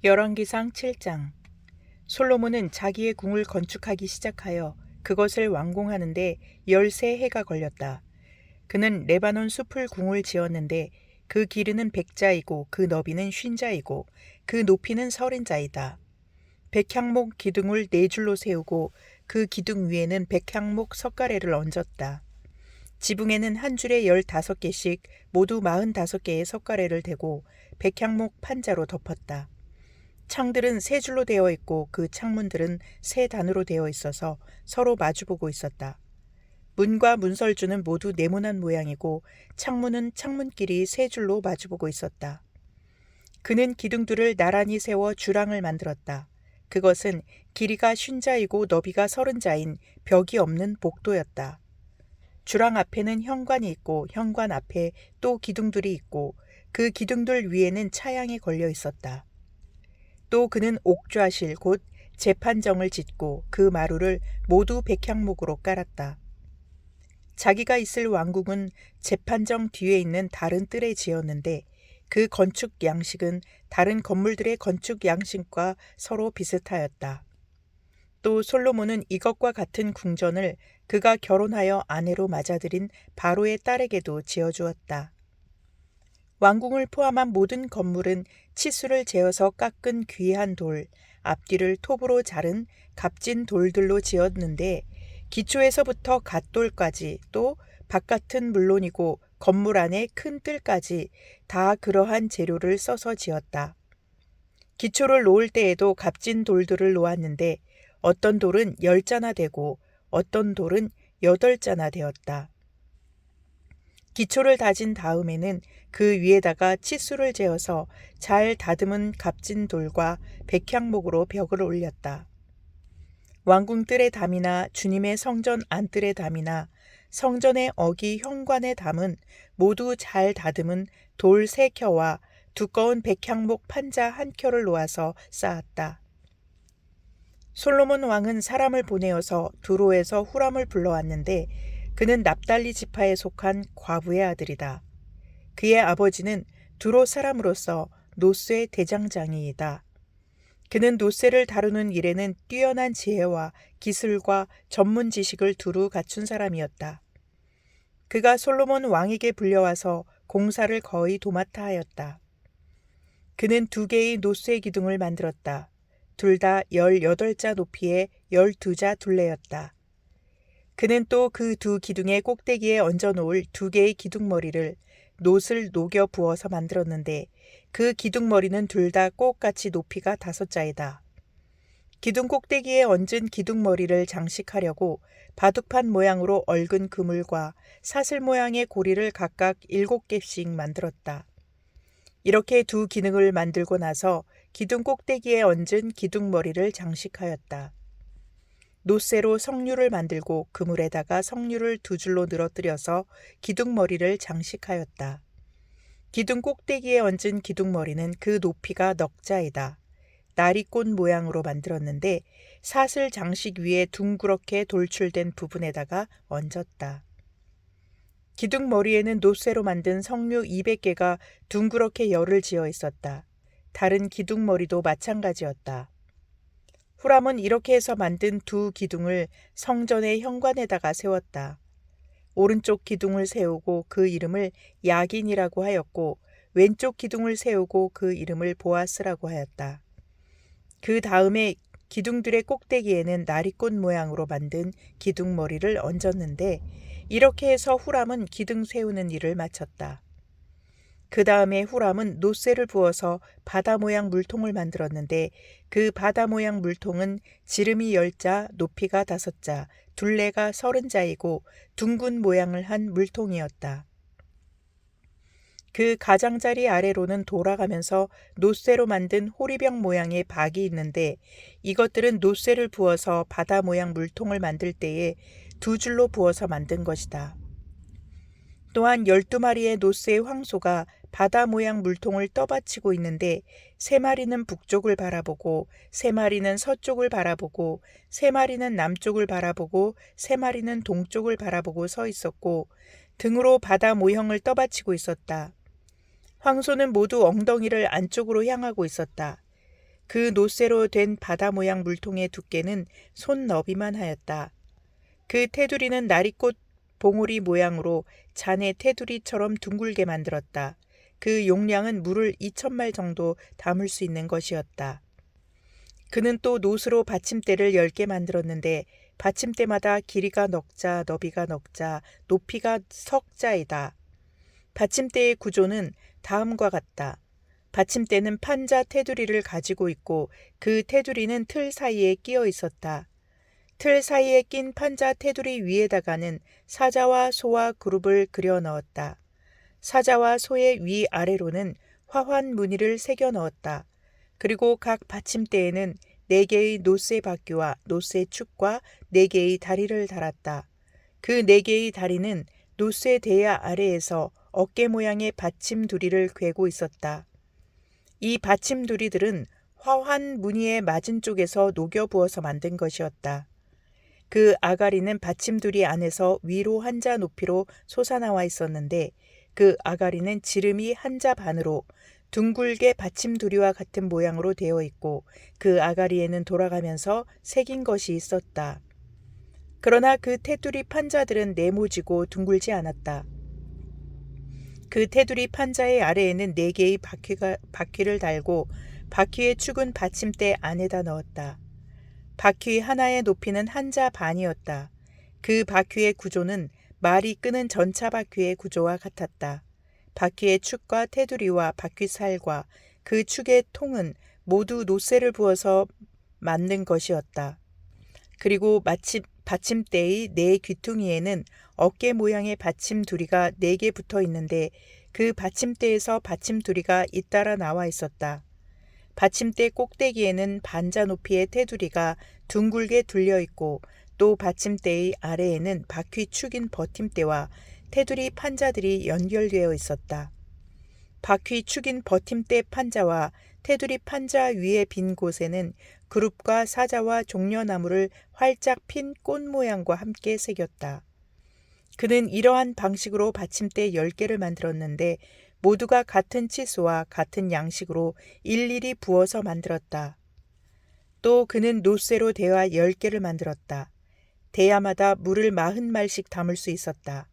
열왕기상 7장. 솔로몬은 자기의 궁을 건축하기 시작하여 그것을 완공하는데 13해가 걸렸다. 그는 레바논 숲을 궁을 지었는데 그 길이는 100자이고 그 너비는 50자이고 그 높이는 30자이다. 백향목 기둥을 4줄로 세우고 그 기둥 위에는 백향목 석가래를 얹었다. 지붕에는 한 줄에 15개씩 모두 45개의 석가래를 대고 백향목 판자로 덮었다. 창들은 세 줄로 되어 있고 그 창문들은 세 단으로 되어 있어서 서로 마주보고 있었다. 문과 문설주는 모두 네모난 모양이고 창문은 창문끼리 세 줄로 마주보고 있었다. 그는 기둥들을 나란히 세워 주랑을 만들었다. 그것은 길이가 50자이고 너비가 30자인 벽이 없는 복도였다. 주랑 앞에는 현관이 있고 현관 앞에 또 기둥들이 있고 그 기둥들 위에는 차양이 걸려 있었다. 또 그는 옥좌실 곧 재판정을 짓고 그 마루를 모두 백향목으로 깔았다. 자기가 있을 왕궁은 재판정 뒤에 있는 다른 뜰에 지었는데 그 건축 양식은 다른 건물들의 건축 양식과 서로 비슷하였다. 또 솔로몬은 이것과 같은 궁전을 그가 결혼하여 아내로 맞아들인 바로의 딸에게도 지어주었다. 왕궁을 포함한 모든 건물은 치수를 재어서 깎은 귀한 돌, 앞뒤를 톱으로 자른 값진 돌들로 지었는데 기초에서부터 갓돌까지 또 바깥은 물론이고 건물 안에 큰 뜰까지 다 그러한 재료를 써서 지었다. 기초를 놓을 때에도 값진 돌들을 놓았는데 어떤 돌은 10자나 되고 어떤 돌은 8자나 되었다. 기초를 다진 다음에는 그 위에다가 치수를 재어서 잘 다듬은 값진 돌과 백향목으로 벽을 올렸다. 왕궁 뜰의 담이나 주님의 성전 안뜰의 담이나 성전의 어기 현관의 담은 모두 잘 다듬은 돌 3켜와 두꺼운 백향목 판자 1켜를 놓아서 쌓았다. 솔로몬 왕은 사람을 보내어서 두로에서 후람을 불러왔는데 그는 납달리 지파에 속한 과부의 아들이다. 그의 아버지는 두로 사람으로서 노스의 대장장이이다. 그는 노스를 다루는 일에는 뛰어난 지혜와 기술과 전문 지식을 두루 갖춘 사람이었다. 그가 솔로몬 왕에게 불려와서 공사를 거의 도맡아 하였다. 그는 2개의 노스의 기둥을 만들었다. 둘 다 18자 높이의 12자 둘레였다. 그는 또 그 2기둥의 꼭대기에 얹어 놓을 2개의 기둥머리를 놋을 녹여 부어서 만들었는데 그 기둥머리는 둘 다 꼭같이 높이가 5자이다. 기둥 꼭대기에 얹은 기둥머리를 장식하려고 바둑판 모양으로 얽은 그물과 사슬 모양의 고리를 각각 7개씩 만들었다. 이렇게 2기둥을 만들고 나서 기둥 꼭대기에 얹은 기둥머리를 장식하였다. 놋쇠로 석류를 만들고 그물에다가 석류를 2줄로 늘어뜨려서 기둥머리를 장식하였다. 기둥 꼭대기에 얹은 기둥머리는 그 높이가 넉자이다. 나리꽃 모양으로 만들었는데 사슬 장식 위에 둥그렇게 돌출된 부분에다가 얹었다. 기둥머리에는 놋쇠로 만든 석류 200개가 둥그렇게 열을 지어 있었다. 다른 기둥머리도 마찬가지였다. 후람은 이렇게 해서 만든 2기둥을 성전의 현관에다가 세웠다. 오른쪽 기둥을 세우고 그 이름을 야긴이라고 하였고 왼쪽 기둥을 세우고 그 이름을 보아스라고 하였다. 그 다음에 기둥들의 꼭대기에는 나리꽃 모양으로 만든 기둥머리를 얹었는데 이렇게 해서 후람은 기둥 세우는 일을 마쳤다. 그 다음에 후람은 놋쇠를 부어서 바다 모양 물통을 만들었는데 그 바다 모양 물통은 지름이 10자, 높이가 5자, 둘레가 30자이고 둥근 모양을 한 물통이었다. 그 가장자리 아래로는 돌아가면서 놋쇠로 만든 호리병 모양의 박이 있는데 이것들은 놋쇠를 부어서 바다 모양 물통을 만들 때에 2줄로 부어서 만든 것이다. 또한 12마리의 노스의 황소가 바다 모양 물통을 떠받치고 있는데 3마리는 북쪽을 바라보고 3마리는 서쪽을 바라보고 3마리는 남쪽을 바라보고 3마리는 동쪽을 바라보고 서 있었고 등으로 바다 모형을 떠받치고 있었다. 황소는 모두 엉덩이를 안쪽으로 향하고 있었다. 그 노쇠로 된 바다 모양 물통의 두께는 손 너비만 하였다. 그 테두리는 나리꽃 봉오리 모양으로 잔의 테두리처럼 둥글게 만들었다. 그 용량은 물을 2,000말 정도 담을 수 있는 것이었다. 그는 또 노스로 받침대를 10개 만들었는데 받침대마다 길이가 넉자, 너비가 넉자, 높이가 석자이다. 받침대의 구조는 다음과 같다. 받침대는 판자 테두리를 가지고 있고 그 테두리는 틀 사이에 끼어 있었다. 틀 사이에 낀 판자 테두리 위에다가는 사자와 소와 그룹을 그려 넣었다. 사자와 소의 위아래로는 화환 무늬를 새겨 넣었다. 그리고 각 받침대에는 4개의 노쇠 바퀴와 노쇠 축과 4개의 다리를 달았다. 그 4개의 다리는 노쇠 대야 아래에서 어깨 모양의 받침 두리를 괴고 있었다. 이 받침 두리들은 화환 무늬의 맞은 쪽에서 녹여 부어서 만든 것이었다. 그 아가리는 받침두리 안에서 위로 한자 높이로 솟아나와 있었는데 그 아가리는 지름이 한자 반으로 둥글게 받침두리와 같은 모양으로 되어 있고 그 아가리에는 돌아가면서 새긴 것이 있었다. 그러나 그 테두리 판자들은 네모지고 둥글지 않았다. 그 테두리 판자의 아래에는 4개의 바퀴를 달고 바퀴의 축은 받침대 안에다 넣었다. 바퀴 하나의 높이는 한자 반이었다. 그 바퀴의 구조는 말이 끄는 전차 바퀴의 구조와 같았다. 바퀴의 축과 테두리와 바퀴살과 그 축의 통은 모두 노쇠를 부어서 만든 것이었다. 그리고 받침대의 4 귀퉁이에는 어깨 모양의 받침 두리가 4개 붙어 있는데 그 받침대에서 받침 두리가 잇따라 나와 있었다. 받침대 꼭대기에는 반자 높이의 테두리가 둥글게 둘려 있고 또 받침대의 아래에는 바퀴 축인 버팀대와 테두리 판자들이 연결되어 있었다. 바퀴 축인 버팀대 판자와 테두리 판자 위에 빈 곳에는 그룹과 사자와 종려나무를 활짝 핀 꽃 모양과 함께 새겼다. 그는 이러한 방식으로 받침대 10개를 만들었는데 모두가 같은 치수와 같은 양식으로 일일이 부어서 만들었다. 또 그는 노쇠로 대야 10개를 만들었다. 대야마다 물을 40말씩 담을 수 있었다.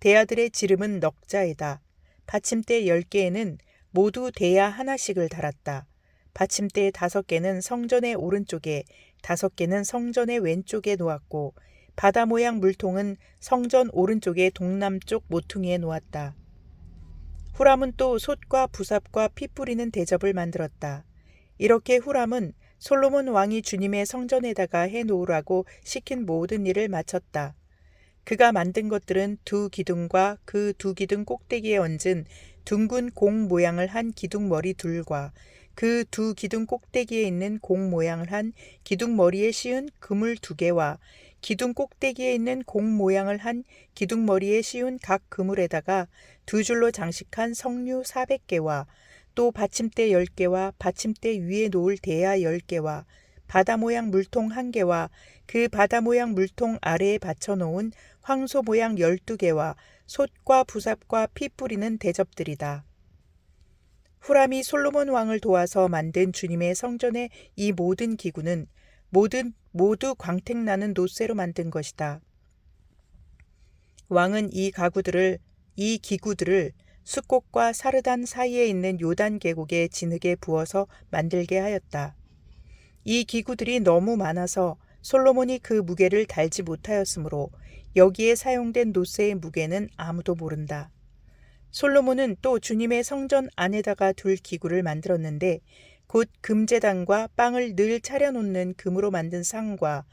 대야들의 지름은 넉자이다. 받침대 10개에는 모두 대야 하나씩을 달았다. 받침대 5개는 성전의 오른쪽에 5개는 성전의 왼쪽에 놓았고 바다 모양 물통은 성전 오른쪽의 동남쪽 모퉁이에 놓았다. 후람은 또 솥과 부삽과 피 뿌리는 대접을 만들었다. 이렇게 후람은 솔로몬 왕이 주님의 성전에다가 해놓으라고 시킨 모든 일을 마쳤다. 그가 만든 것들은 2 기둥과 그 2 기둥 꼭대기에 얹은 둥근 공 모양을 한 기둥머리 둘과 그 2 기둥 꼭대기에 있는 공 모양을 한 기둥머리에 씌운 그물 2개와 기둥 꼭대기에 있는 공 모양을 한 기둥머리에 씌운 각 그물에다가 2줄로 장식한 석류 400개와 또 받침대 10개와 받침대 위에 놓을 대야 10개와 바다 모양 물통 1개와 그 바다 모양 물통 아래에 받쳐놓은 황소 모양 12개와 솥과 부삽과 피 뿌리는 대접들이다. 후람이 솔로몬 왕을 도와서 만든 주님의 성전의 이 모든 기구는 모두 광택나는 노쇠로 만든 것이다. 왕은 이 기구들을 숫꽃과 사르단 사이에 있는 요단 계곡에 진흙에 부어서 만들게 하였다. 이 기구들이 너무 많아서 솔로몬이 그 무게를 달지 못하였으므로 여기에 사용된 노쇠의 무게는 아무도 모른다. 솔로몬은 또 주님의 성전 안에다가 둘 기구를 만들었는데 곧 금제단과 빵을 늘 차려놓는 금으로 만든 상과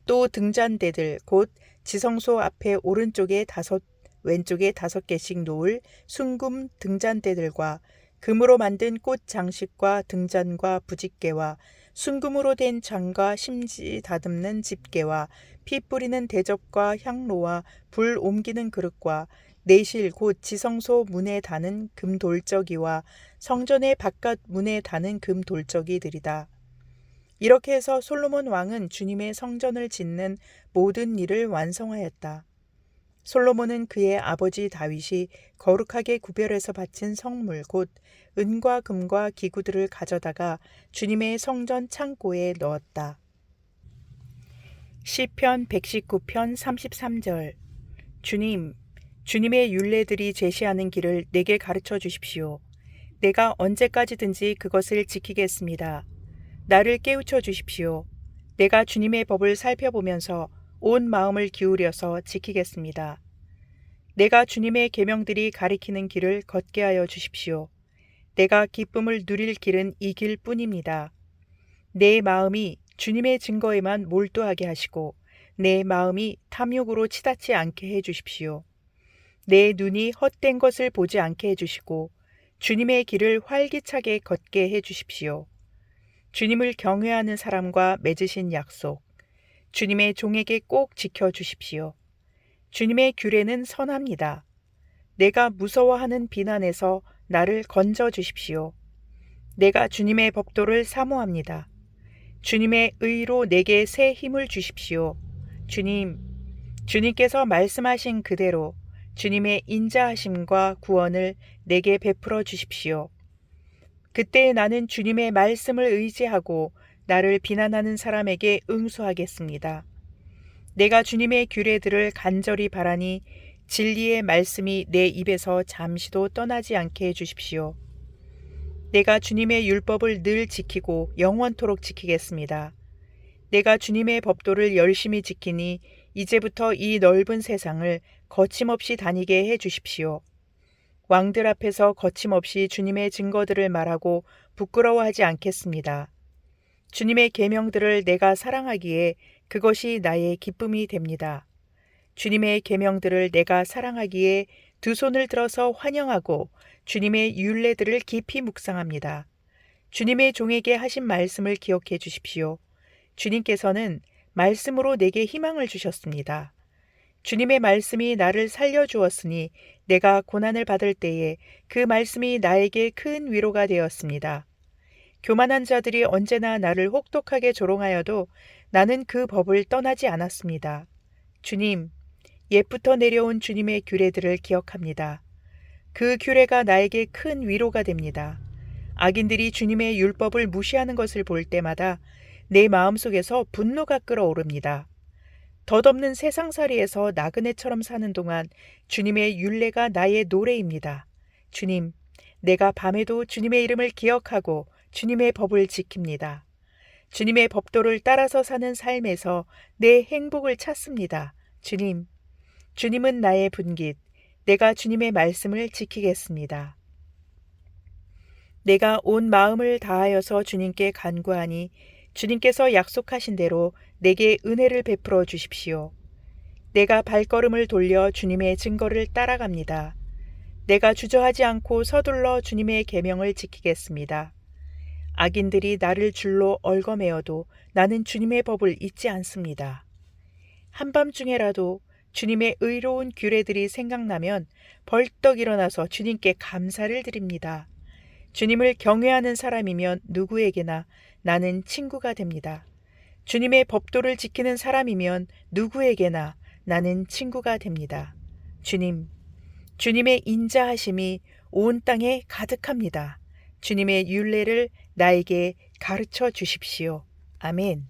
또 등잔대들 곧 지성소 앞에 오른쪽에 5 왼쪽에 5개씩 놓을 순금 등잔대들과 금으로 만든 꽃 장식과 등잔과 부집개와 순금으로 된 장과 심지 다듬는 집게와 피 뿌리는 대접과 향로와 불 옮기는 그릇과 내실 곧 지성소 문에 다는 금 돌적이와 성전의 바깥 문에 다는 금 돌적이들이다. 이렇게 해서 솔로몬 왕은 주님의 성전을 짓는 모든 일을 완성하였다. 솔로몬은 그의 아버지 다윗이 거룩하게 구별해서 바친 성물 곧 은과 금과 기구들을 가져다가 주님의 성전 창고에 넣었다. 시편 119편 33절. 주님, 주님의 율례들이 제시하는 길을 내게 가르쳐 주십시오. 내가 언제까지든지 그것을 지키겠습니다. 나를 깨우쳐 주십시오. 내가 주님의 법을 살펴보면서 온 마음을 기울여서 지키겠습니다. 내가 주님의 계명들이 가리키는 길을 걷게 하여 주십시오. 내가 기쁨을 누릴 길은 이 길뿐입니다. 내 마음이 주님의 증거에만 몰두하게 하시고 내 마음이 탐욕으로 치닫지 않게 해 주십시오. 내 눈이 헛된 것을 보지 않게 해 주시고 주님의 길을 활기차게 걷게 해 주십시오. 주님을 경외하는 사람과 맺으신 약속, 주님의 종에게 꼭 지켜 주십시오. 주님의 규례는 선합니다. 내가 무서워하는 비난에서 나를 건져 주십시오. 내가 주님의 법도를 사모합니다. 주님의 의로 내게 새 힘을 주십시오. 주님께서 말씀하신 그대로 주님의 인자하심과 구원을 내게 베풀어 주십시오. 그때 나는 주님의 말씀을 의지하고 나를 비난하는 사람에게 응수하겠습니다. 내가 주님의 규례들을 간절히 바라니 진리의 말씀이 내 입에서 잠시도 떠나지 않게 해주십시오. 내가 주님의 율법을 늘 지키고 영원토록 지키겠습니다. 내가 주님의 법도를 열심히 지키니 이제부터 이 넓은 세상을 거침없이 다니게 해주십시오. 왕들 앞에서 거침없이 주님의 증거들을 말하고 부끄러워하지 않겠습니다. 주님의 계명들을 내가 사랑하기에 그것이 나의 기쁨이 됩니다. 주님의 계명들을 내가 사랑하기에 두 손을 들어서 환영하고 주님의 율례들을 깊이 묵상합니다. 주님의 종에게 하신 말씀을 기억해 주십시오. 주님께서는 말씀으로 내게 희망을 주셨습니다. 주님의 말씀이 나를 살려주었으니 내가 고난을 받을 때에 그 말씀이 나에게 큰 위로가 되었습니다. 교만한 자들이 언제나 나를 혹독하게 조롱하여도 나는 그 법을 떠나지 않았습니다. 주님, 옛부터 내려온 주님의 규례들을 기억합니다. 그 규례가 나에게 큰 위로가 됩니다. 악인들이 주님의 율법을 무시하는 것을 볼 때마다 내 마음속에서 분노가 끓어오릅니다. 덧없는 세상살이에서 나그네처럼 사는 동안 주님의 율례가 나의 노래입니다. 주님, 내가 밤에도 주님의 이름을 기억하고 주님의 법을 지킵니다. 주님의 법도를 따라서 사는 삶에서 내 행복을 찾습니다. 주님은 나의 분깃, 내가 주님의 말씀을 지키겠습니다. 내가 온 마음을 다하여서 주님께 간구하니 주님께서 약속하신 대로 내게 은혜를 베풀어 주십시오. 내가 발걸음을 돌려 주님의 증거를 따라갑니다. 내가 주저하지 않고 서둘러 주님의 계명을 지키겠습니다. 악인들이 나를 줄로 얽어매어도 나는 주님의 법을 잊지 않습니다. 한밤중에라도 주님의 의로운 규례들이 생각나면 벌떡 일어나서 주님께 감사를 드립니다. 주님을 경외하는 사람이면 누구에게나 나는 친구가 됩니다. 주님의 법도를 지키는 사람이면 누구에게나 나는 친구가 됩니다. 주님의 인자하심이 온 땅에 가득합니다. 주님의 율례를 나에게 가르쳐 주십시오. 아멘.